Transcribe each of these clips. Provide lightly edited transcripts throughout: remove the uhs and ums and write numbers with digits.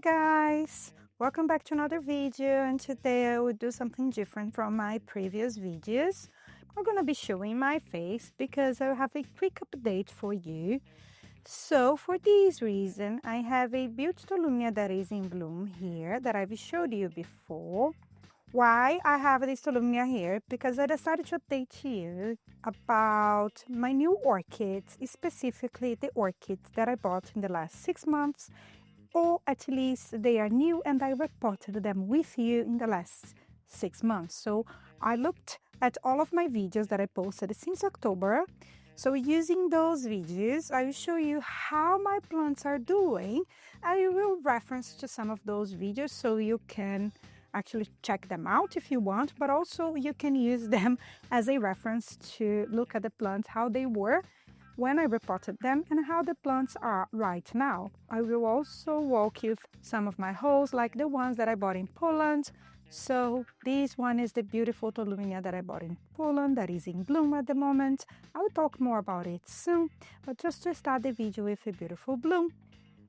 guys, welcome back to another video, and today I will do something different from my previous videos. I'm gonna be showing my face because I have a quick update for you. So for this reason, I have a beautiful Lumia that is in bloom here that I've showed you before. Why I have this Lumia here? Because I decided to update you about my new orchids, specifically the orchids that I bought in the last 6 months, or at least they are new and I reported them with you in the last 6 months. So I looked at all of my videos that I posted since October. So using those videos, I will show you how my plants are doing. I will reference to some of those videos so you can actually check them out if you want, but also you can use them as a reference to look at the plants, how they were when I reported them and how the plants are right now. I will also walk you through some of my hauls, like the ones that I bought in Poland. So this one is the beautiful Toluminia that I bought in Poland that is in bloom at the moment. I will talk more about it soon, but just to start the video with a beautiful bloom.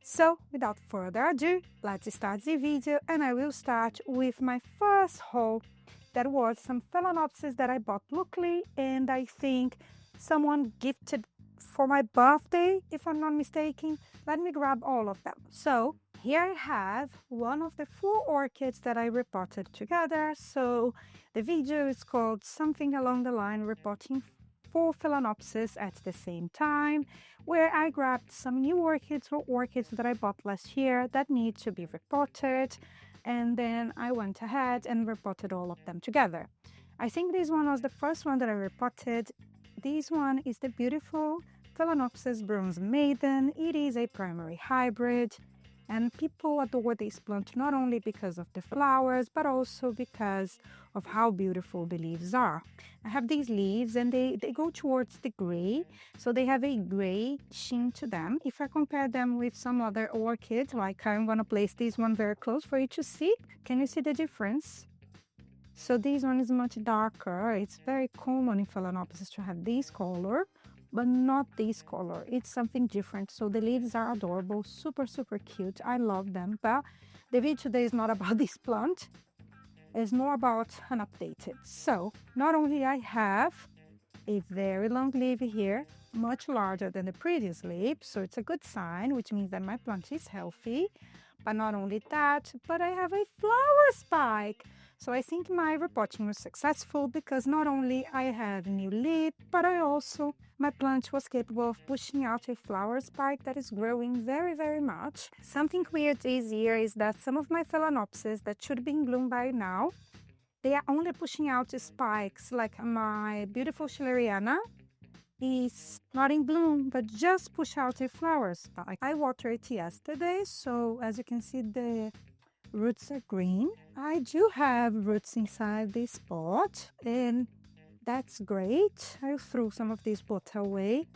So without further ado, let's start the video, and I will start with my first haul. That was some Phalaenopsis that I bought locally, and I think someone gifted for my birthday, if I'm not mistaken. Let me grab all of them. So here I have one of the 4 orchids that I reported together. So the video is called something along the line reporting 4 Phalaenopsis at the same time, where I grabbed some new orchids or orchids that I bought last year that need to be reported, and then I went ahead and reported all of them together. I think this one was the first one that I reported. This one is the beautiful Phalaenopsis Bronze Maiden. It is a primary hybrid, and people adore this plant not only because of the flowers, but also because of how beautiful the leaves are. I have these leaves and they go towards the gray, so they have a gray sheen to them. If I compare them with some other orchids, like I'm going to place this one very close for you to see. Can you see the difference? So this one is much darker. It's very common in Phalaenopsis to have this color, but not this color. It's something different. So the leaves are adorable, super cute. I love them. But the video today is not about this plant. It's more about an updated. So not only I have a very long leaf here, much larger than the previous leaf, so it's a good sign, which means that my plant is healthy. But not only that, but I have a flower spike. So I think my reporting was successful because not only I had a new leaf, but my plant was capable of pushing out a flower spike that is growing very much. Something weird this year is that some of my Phalaenopsis that should be in bloom by now, they are only pushing out the spikes, like my beautiful Schilleriana is not in bloom, but just push out a flower spike. I watered it yesterday, so as you can see, the roots are green. I do have roots inside this pot, and that's great. I threw some of this pot away,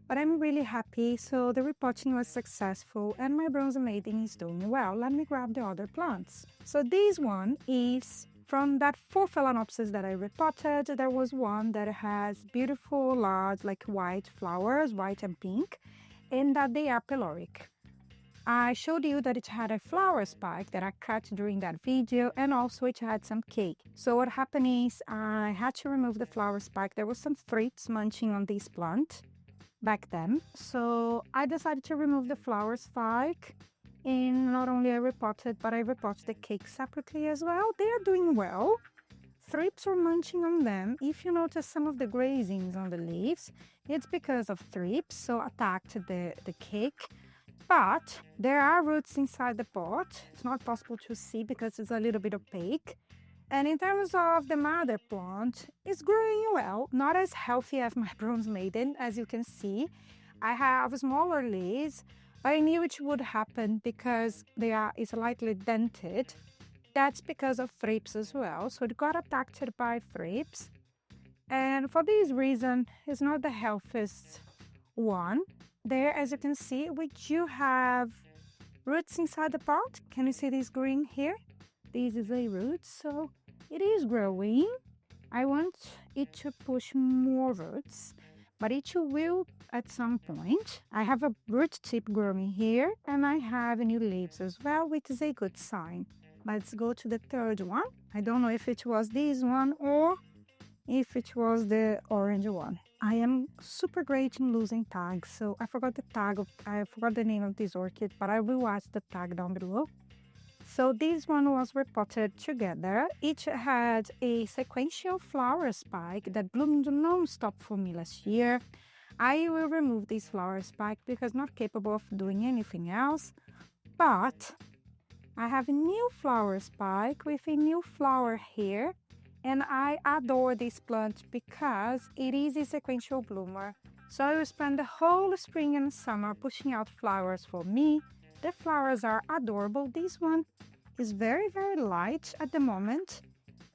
but I'm really happy. So the repotting was successful and my Bronze Maiden is doing well. Let me grab the other plants. So this one is from that 4 Phalaenopsis that I reported. There was one that has beautiful large like white flowers, white and pink, and that they are peloric. I showed you that it had a flower spike that I cut during that video, and also it had some cake. So what happened is I had to remove the flower spike. There was some thrips munching on this plant back then. So I decided to remove the flower spike, and not only I reported, but I reported the cake separately as well. They are doing well. Thrips are munching on them. If you notice some of the grazings on the leaves, it's because of thrips, so attacked the cake. But there are roots inside the pot. It's not possible to see because it's a little bit opaque. And in terms of the mother plant, it's growing well. Not as healthy as my Bronze Maiden, as you can see. I have smaller leaves. I knew it would happen because they are slightly dented. That's because of thrips as well. So it got attacked by thrips. And for this reason, it's not the healthiest one. There, as you can see, we do have roots inside the pot. Can you see this green here? This is a root, so it is growing. I want it to push more roots, but it will at some point. I have a root tip growing here, and I have new leaves as well, which is a good sign. Let's go to the third one. I don't know if it was this one or if it was the orange one. I am super great in losing tags, so I forgot the name of this orchid, but I will add the tag down below. So this one was repotted together. Each had a sequential flower spike that bloomed non-stop for me last year. I will remove this flower spike because not capable of doing anything else, but I have a new flower spike with a new flower here, and I adore this plant because it is a sequential bloomer. So I will spend the whole spring and summer pushing out flowers for me. The flowers are adorable. This one is very, very light at the moment.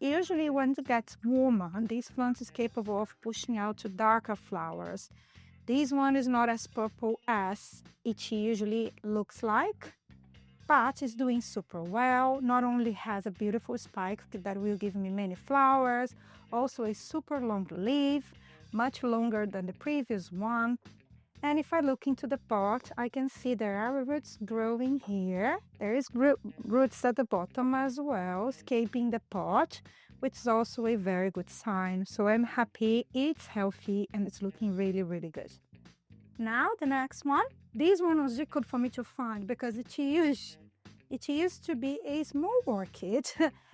Usually when it gets warmer, this plant is capable of pushing out to darker flowers. This one is not as purple as it usually looks like, but is doing super well. Not only has a beautiful spike that will give me many flowers, also a super long leaf, much longer than the previous one. And if I look into the pot, I can see there are roots growing here. There is roots at the bottom as well, escaping the pot, which is also a very good sign. So I'm happy, it's healthy, and it's looking really, really good. Now the next one. This one was difficult for me to find because it used to be a small orchid.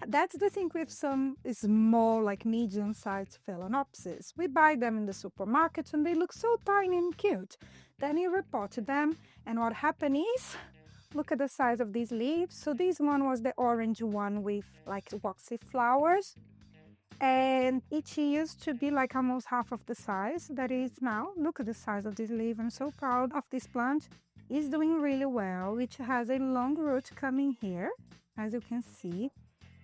That's the thing with some small, like medium-sized phalaenopsis. We buy them in the supermarket and they look so tiny and cute. Then you repotted them, and what happened is, look at the size of these leaves. So this one was the orange one with like waxy flowers. And it used to be like almost half of the size that it is now. Look at the size of this leaf. I'm so proud of this plant. It's doing really well. It has a long root coming here, as you can see.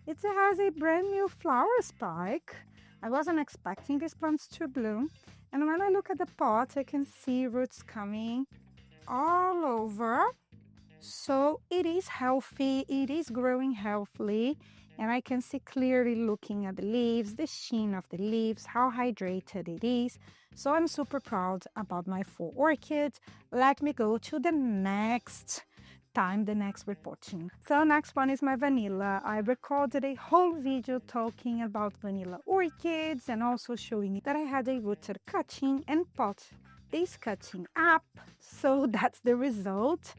It has a brand new flower spike. I wasn't expecting these plants to bloom. And when I look at the pot, I can see roots coming all over. So it is healthy. It is growing healthily. And I can see clearly looking at the leaves, the sheen of the leaves, how hydrated it is. So I'm super proud about my 4 orchids. Let me go to the next reporting. So next one is my vanilla. I recorded a whole video talking about vanilla orchids and also showing that I had a rooted cutting and pot this cutting up. So that's the result.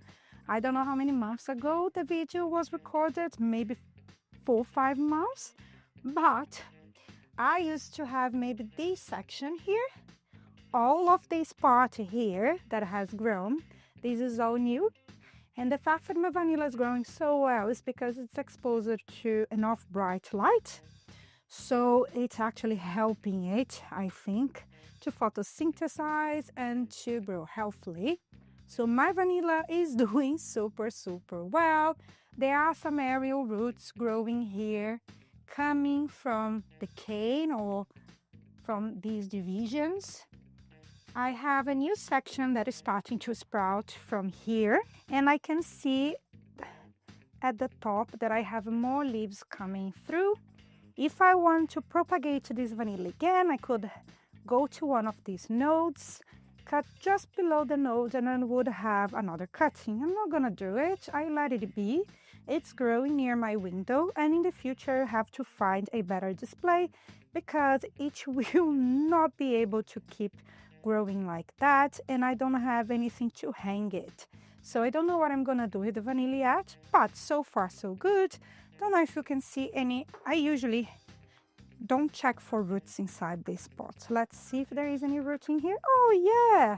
I don't know how many months ago the video was recorded, maybe 4 or 5 months, but I used to have maybe this section here, all of this part here that has grown. This is all new, and the fact that my vanilla is growing so well is because it's exposed to enough bright light, so it's actually helping it, I think, to photosynthesize and to grow healthily. So my vanilla is doing super well. There are some aerial roots growing here, coming from the cane or from these divisions. I have a new section that is starting to sprout from here, and I can see at the top that I have more leaves coming through. If I want to propagate this vanilla again, I could go to one of these nodes, cut just below the node, and I would have another cutting. I'm not gonna do it. I let it be. It's growing near my window, and in the future I have to find a better display because it will not be able to keep growing like that, and I don't have anything to hang it. So I don't know what I'm gonna do with the vanilla yet, but so far so good. Don't know if you can see any. I usually don't check for roots inside this pot. Let's see if there is any root in here. Oh yeah!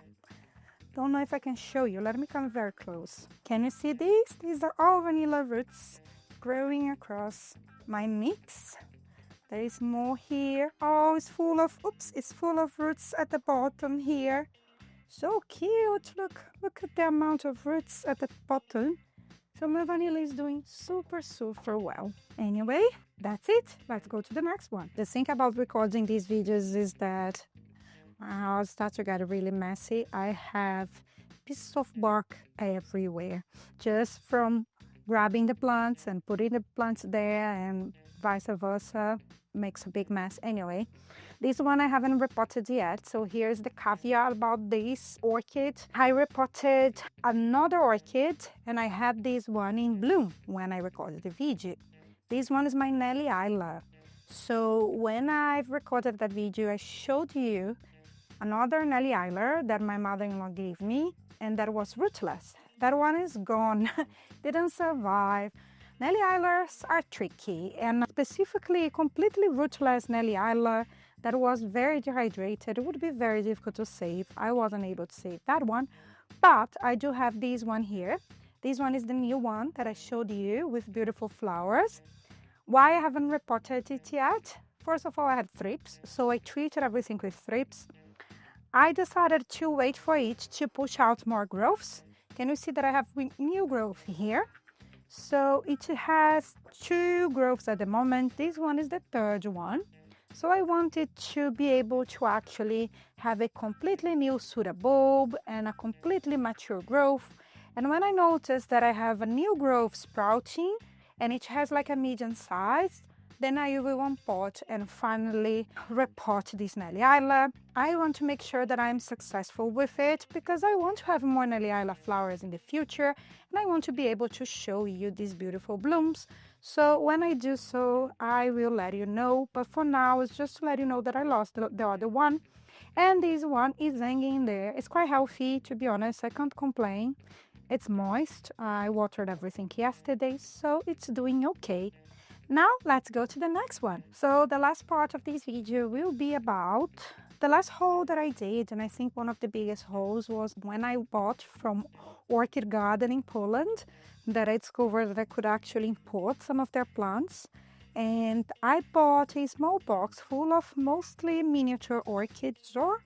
Don't know if I can show you. Let me come very close. Can you see these? These are all vanilla roots growing across my mix. There is more here. Oh, it's full of roots at the bottom here. So cute. Look at the amount of roots at the bottom. So my vanilla is doing super well. Anyway, that's it. Let's go to the next one. The thing about recording these videos is that I'll start to get really messy. I have pieces of bark everywhere, just from grabbing the plants and putting the plants there and vice versa makes a big mess anyway. This one I haven't repotted yet, so here's the caveat about this orchid. I repotted another orchid and I had this one in bloom when I recorded the video. This one is my Nelly Isla. So when I've recorded that video, I showed you another Nelly Isla that my mother-in-law gave me, and that was rootless. That one is gone, didn't survive. Nelly Islas are tricky, and specifically completely rootless Nelly Isla that was very dehydrated. It would be very difficult to save. I wasn't able to save that one, but I do have this one here. This one is the new one that I showed you with beautiful flowers. Why I haven't repotted it yet? First of all, I had thrips, so I treated everything with thrips. I decided to wait for it to push out more growths. Can you see that I have new growth here? So it has 2 growths at the moment. This one is the 3rd one. So I wanted to be able to actually have a completely new pseudobulb and a completely mature growth. And when I noticed that I have a new growth sprouting and it has like a medium size, then I will unpot and finally repot this Nelly Isla. I want to make sure that I'm successful with it because I want to have more Nelly Isla flowers in the future and I want to be able to show you these beautiful blooms. So when I do so, I will let you know. But for now, it's just to let you know that I lost the other one. And this one is hanging there. It's quite healthy, to be honest. I can't complain. It's moist. I watered everything yesterday, so it's doing okay. Now let's go to the next one. So the last part of this video will be about the last haul that I did, and I think one of the biggest hauls was when I bought from Orchid Garden in Poland, that I discovered that I could actually import some of their plants. And I bought a small box full of mostly miniature orchids or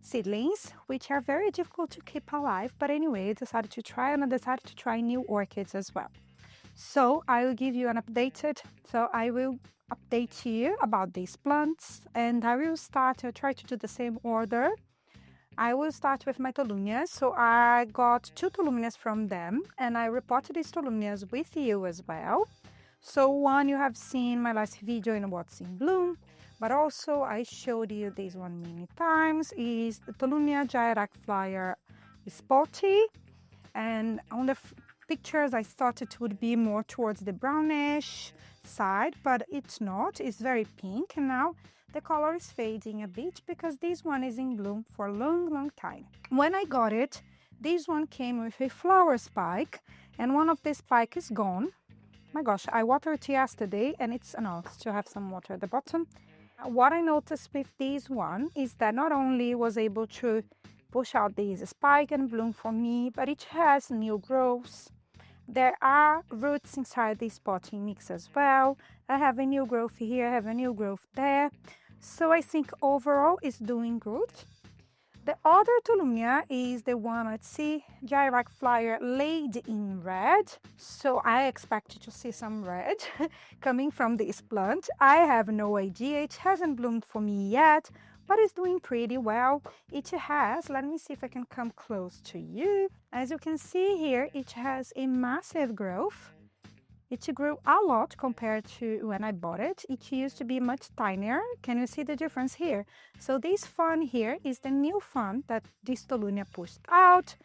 seedlings, which are very difficult to keep alive. But anyway, I decided to try, and I decided to try new orchids as well. So I will give you an I will update you about these plants, and I will try to do the same order. I will start with my tolunias. So I got 2 tolunias from them, and I reported these tolunias with you as well. So one you have seen my last video in what's in bloom, but also I showed you this one many times, is the Tolunia Gyrac Flyer Spotty, and on the pictures I thought it would be more towards the brownish side, but it's not. It's very pink, and now the color is fading a bit because this one is in bloom for a long time. When I got it, this one came with a flower spike, and one of the spike is gone. My gosh, I watered it yesterday and it's enough to have some water at the bottom. What I noticed with this one is that not only was able to push out this spike and bloom for me, but it has new growths. There are roots inside this potting mix as well. I have a new growth here, I have a new growth there. So I think overall it's doing good. The other Tolunia is the one, let's see, Gyrac Flyer laid in red. So I expect to see some red coming from this plant. I have no idea, it hasn't bloomed for me yet, but it's doing pretty well. It has, let me see if I can come close to you. As you can see here, it has a massive growth. It grew a lot compared to when I bought it. It used to be much tinier. Can you see the difference here? So this fern here is the new fern that this Tolunia pushed out.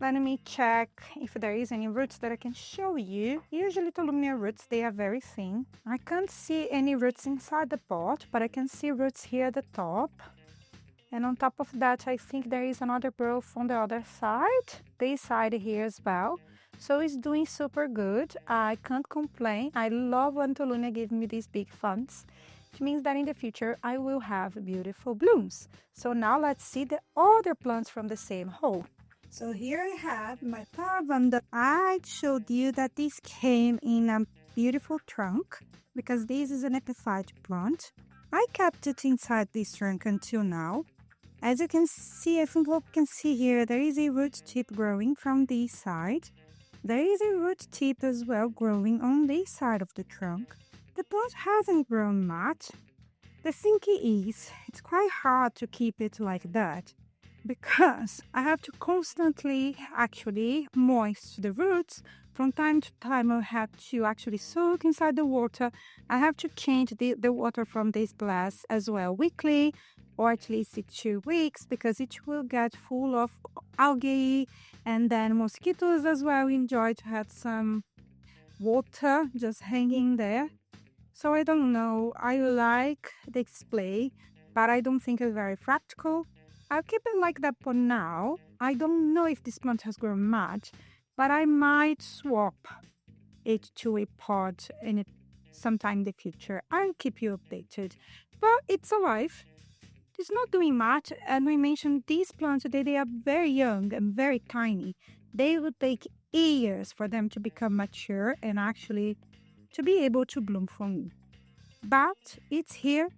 Let me check if there is any roots that I can show you. Usually Tolunia roots, they are very thin. I can't see any roots inside the pot, but I can see roots here at the top. And on top of that, I think there is another growth on the other side. This side here as well. So it's doing super good. I can't complain. I love when Tolunia gives me these big funds, which means that in the future I will have beautiful blooms. So now let's see the other plants from the same haul. So here I have my lavender. I showed you that this came in a beautiful trunk because this is an epiphyte plant. I kept it inside this trunk until now. As you can see, I think what you can see here, there is a root tip growing from this side. There is a root tip as well growing on this side of the trunk. The plant hasn't grown much. The thing is, it's quite hard to keep it like that because I have to constantly actually moist the roots From time to time, I have to actually soak inside the water. I have to change the water from this glass as well weekly, or at least 2 weeks, because it will get full of algae, and then mosquitoes as well enjoy to have some water just hanging there. So I don't know. I like the display, but I don't think it's very practical. I'll keep it like that for now. I don't know if this plant has grown much, but I might swap it to a pot in it sometime in the future. I'll keep you updated. But it's alive. It's not doing much, and I mentioned these plants today, they are very young and very tiny. They will take years for them to become mature and actually to be able to bloom for me. But it's here,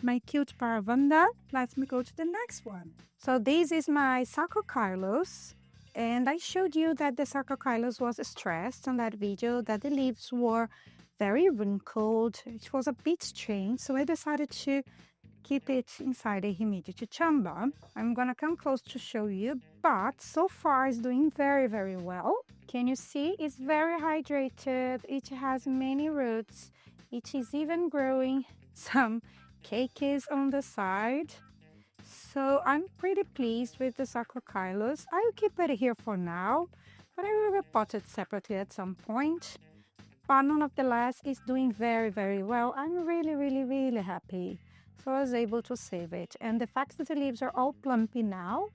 my cute Paravanda. Let me go to the next one. So this is my Sarcocarlos, and I showed you that the Sarcocarlos was stressed on that video, that the leaves were very wrinkled. It was a bit strange, so I decided to keep it inside a humidity chamber. I'm gonna come close to show you, but so far it's doing very, very well. Can you see? It's very hydrated. It has many roots. It is even growing some cakeys on the side. So I'm pretty pleased with the Sarcocarlos. I'll keep it here for now, but I will repot it separately at some point. But nonetheless, it's doing very, very well. I'm really, really, really happy. So I was able to save it. And the fact that the leaves are all plumpy now,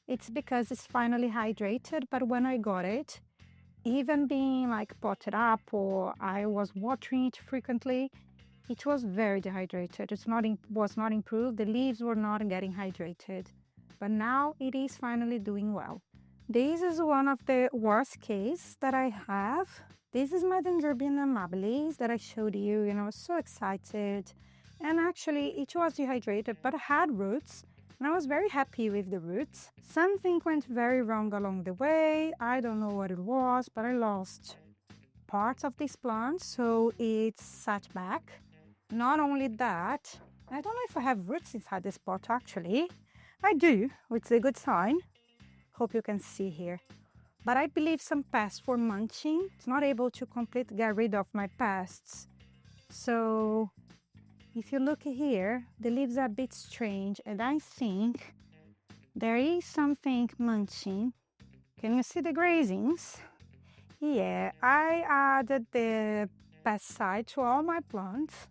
it's because it's finally hydrated. But when I got it, even being like potted up or I was watering it frequently, it was very dehydrated. Was not improved. The leaves were not getting hydrated. But now it is finally doing well. This is one of the worst case that I have. This is my Dendrobium amabilis that I showed you. I was so excited. And actually, it was dehydrated, but had roots. And I was very happy with the roots. Something went very wrong along the way. I don't know what it was, but I lost parts of this plant, so it's sat back. Not only that, I don't know if I have roots inside this pot, actually. I do, which is a good sign. Hope you can see here. But I believe some pests were munching. It's not able to completely get rid of my pests. So if you look here, the leaves are a bit strange, and I think there is something munching. Can you see the grazings? Yeah, I added the pesticide to all my plants,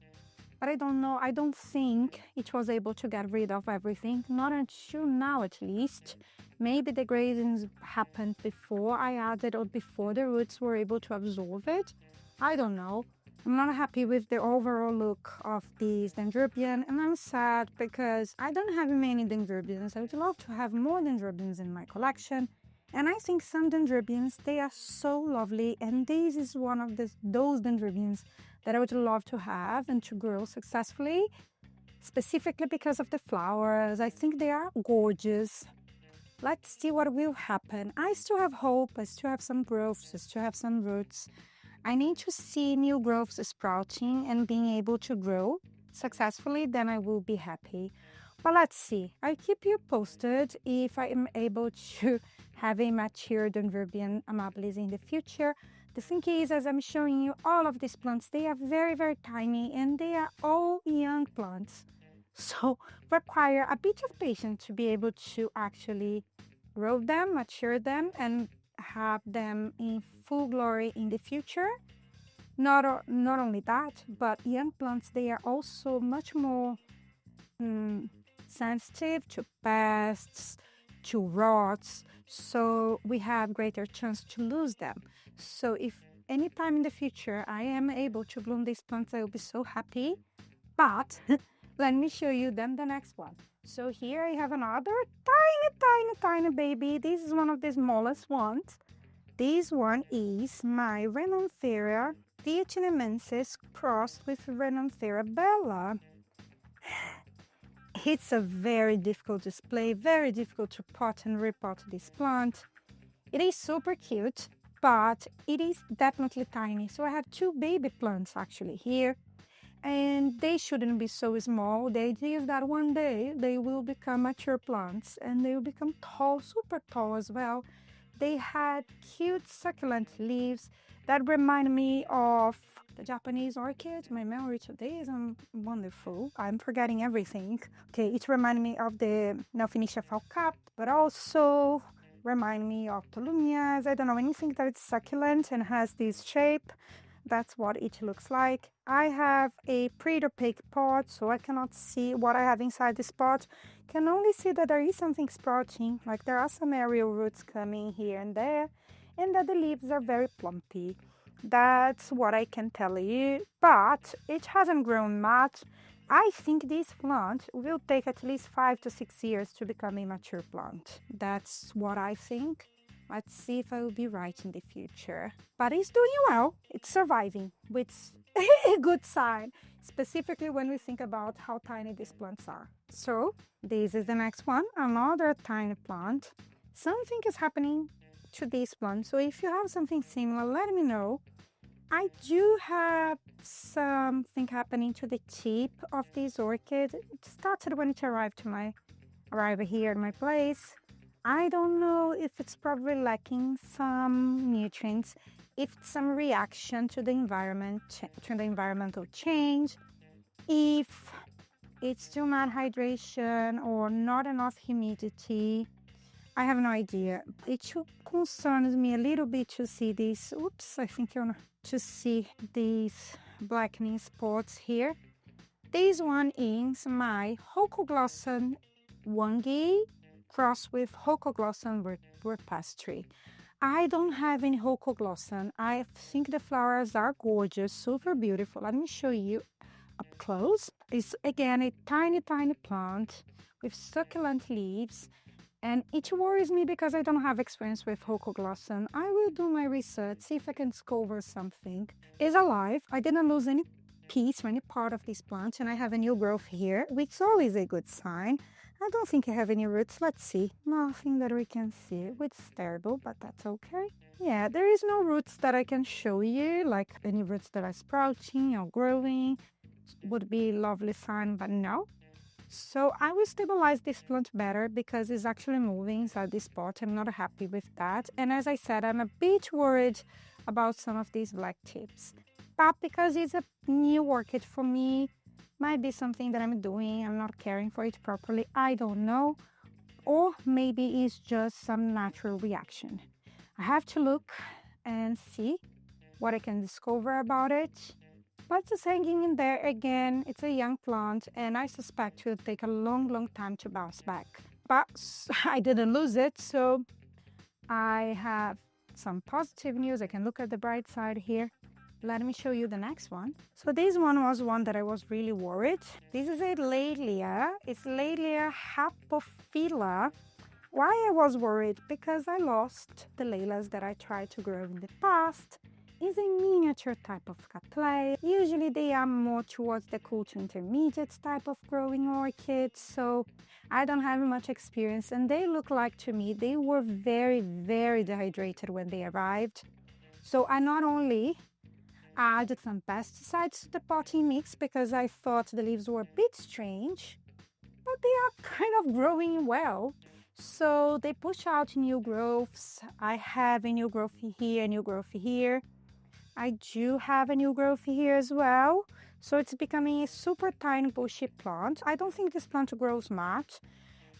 but I don't know, I don't think it was able to get rid of everything, not until now at least. Maybe the grazings happened before I added or before the roots were able to absorb it. I don't know. I'm not happy with the overall look of this Dendrobium, and I'm sad because I don't have many Dendrobiums. I would love to have more Dendrobiums in my collection. And I think some Dendrobiums, they are so lovely, and this is one of those Dendrobiums that I would love to have and to grow successfully, specifically because of the flowers. I think they are gorgeous. Let's see what will happen. I still have hope. I still have some growths. I still have some roots. I need to see new growths sprouting and being able to grow successfully, then I will be happy. But let's see. I'll keep you posted if I am able to have a mature Dendrobium amabilis in the future. The thing is, as I'm showing you all of these plants, they are very, very tiny and they are all young plants. So require a bit of patience to be able to actually grow them, mature them, and have them in full glory in the future. Not only that, but young plants, they are also much more sensitive to pests, to rots, so we have greater chance to lose them. So if anytime in the future I am able to bloom these plants, I will be so happy. But let me show you then the next one. So here I have another tiny baby. This is one of the smallest ones. This one is my Renanthera diatinamensis crossed with Renanthera bella. It's a very difficult display, very difficult to pot and repot this plant. It is super cute, but it is definitely tiny. So I have two baby plants actually here, and they shouldn't be so small. The idea is that one day they will become mature plants and they will become tall, super tall as well. they had cute succulent leaves that remind me of the Japanese orchid. My memory today is wonderful. I'm forgetting everything. Okay, it reminded me of the Nelfinia falcap, but also remind me of Tolumias. I don't know, anything that is succulent and has this shape. That's what it looks like. I have a pretty opaque pot, so I cannot see what I have inside this pot. Can only see that there is something sprouting, like there are some aerial roots coming here and there, and that the leaves are very plumpy. That's what I can tell you, but it hasn't grown much. I think this plant will take at least 5 to 6 years to become a mature plant. That's what I think. Let's see if I will be right in the future. But it's doing well. It's surviving, which is a good sign, specifically when we think about how tiny these plants are. So this is the next one, another tiny plant. Something is happening to this plant. So if you have something similar, let me know. I do have something happening to the tip of this orchid. It started when it arrived here at my place. I don't know if it's probably lacking some nutrients, if it's some reaction to the environment, to the environmental change, if it's too much hydration or not enough humidity. I have no idea. It concerns me a little bit to see this. Oops, I think you're not, to see these blackening spots here. This one is my Hochoglossen Wangi crossed with Hochoglossen rupestri. I don't have any Hochoglossen. I think the flowers are gorgeous, super beautiful. Let me show you up close. It's again a tiny plant with succulent leaves, and it worries me because I don't have experience with Hochoglossen. I will do my research, see if I can discover something. It's alive. I didn't lose any piece or any part of this plant, and I have a new growth here, which is always a good sign. I don't think I have any roots. Let's see. Nothing that we can see, which is terrible, but that's okay. Yeah, there is no roots that I can show you, like any roots that are sprouting or growing. Would be a lovely sign, but no. So I will stabilize this plant better because it's actually moving inside this pot. I'm not happy with that. And as I said, I'm a bit worried about some of these black tips. But because it's a new orchid for me, might be something that I'm doing, I'm not caring for it properly, I don't know. Or maybe it's just some natural reaction. I have to look and see what I can discover about it. But it's hanging in there again. It's a young plant, and I suspect it will take a long time to bounce back. But I didn't lose it, so I have some positive news. I can look at the bright side here. Let me show you the next one. So this one was one that I was really worried. This is a Laelia. It's Laelia hapophylla. Why I was worried? Because I lost the Laelias that I tried to grow in the past. It's a miniature type of Cattleya. Usually they are more towards the cool to intermediate type of growing orchids, so I don't have much experience, and they look like, to me, they were very dehydrated when they arrived. So I not only added some pesticides to the potting mix because I thought the leaves were a bit strange, but they are kind of growing well. So they push out new growths. I have a new growth here, a new growth here. I do have a new growth here as well. So it's becoming a super tiny bushy plant. I don't think this plant grows much.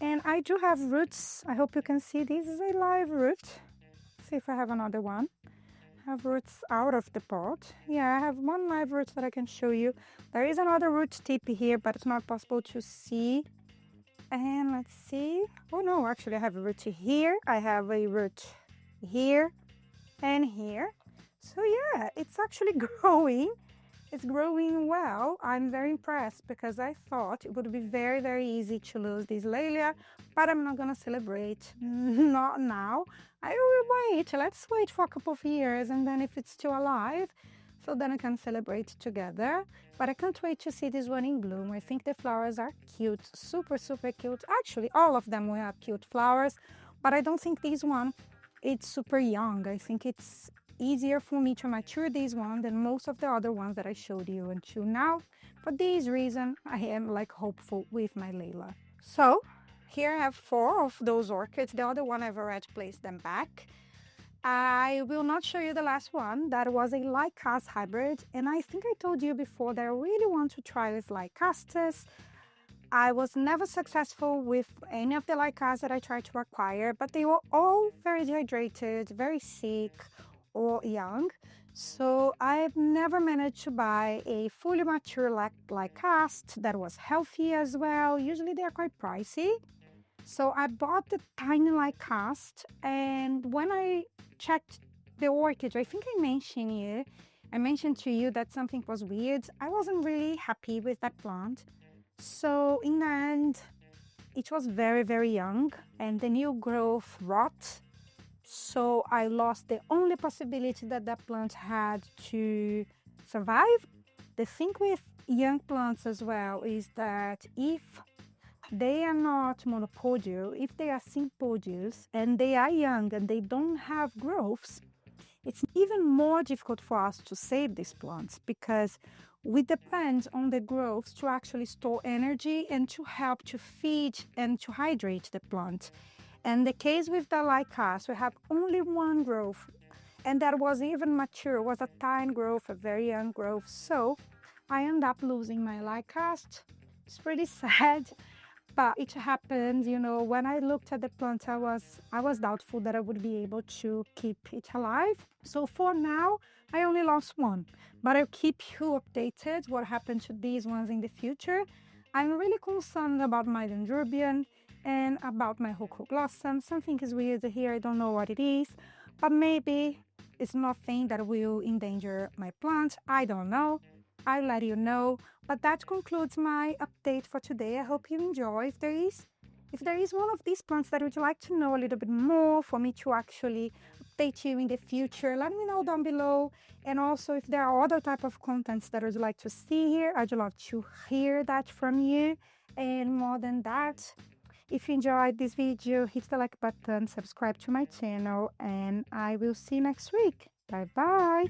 And I do have roots. I hope you can see this is a live root. Let's see if I have another one. I have roots out of the pot. Yeah, I have one live root that I can show you. There is another root tip here, but it's not possible to see. And let's see. Oh no, actually I have a root here. I have a root here and here. So yeah, it's actually growing. It's growing well. I'm very impressed because I thought it would be very easy to lose this Laelia, but I'm not gonna celebrate. Not now. I will wait. Let's wait for a couple of years, and then if it's still alive, so then I can celebrate together. But I can't wait to see this one in bloom. I think the flowers are cute, super cute. Actually, all of them will have cute flowers, but I don't think this one, it's super young. I think it's easier for me to mature this one than most of the other ones that I showed you until now. For this reason, I am like hopeful with my Layla. So here I have 4 of those orchids. The other one I've already placed them back. I will not show you the last one. That was a Lycas hybrid, and I think I told you before that I really want to try this Lycastus. I was never successful with any of the Lycas that I tried to acquire, but they were all very dehydrated, very sick, or young. So I've never managed to buy a fully mature Lycast that was healthy as well. Usually they are quite pricey. So I bought the tiny Lycast, and when I checked the orchid, I think I mentioned to you that something was weird. I wasn't really happy with that plant. So in the end, it was very, very young and the new growth rot. So I lost the only possibility that that plant had to survive. The thing with young plants as well is that if they are not monopodial, if they are sympodials and they are young and they don't have growths, it's even more difficult for us to save these plants because we depend on the growths to actually store energy and to help to feed and to hydrate the plant. And the case with the Lycas, we have only one growth, and that was even mature, was a tiny growth, a very young growth. So I end up losing my Lycas. It's pretty sad, but it happened. You know, when I looked at the plant, I was doubtful that I would be able to keep it alive. So for now, I only lost one, but I'll keep you updated what happened to these ones in the future. I'm really concerned about my dendrobium and about my hocoglossom. Something is weird here, I don't know what it is, but maybe it's nothing that will endanger my plant. I don't know. I'll let you know. But that concludes my update for today. I hope you enjoy. If there is one of these plants that would you like to know a little bit more for me to actually update you in the future, let me know down below. And also if there are other type of contents that I would like to see here, I'd love to hear that from you. And more than that, if you enjoyed this video, hit the like button, subscribe to my channel, and I will see you next week. Bye bye.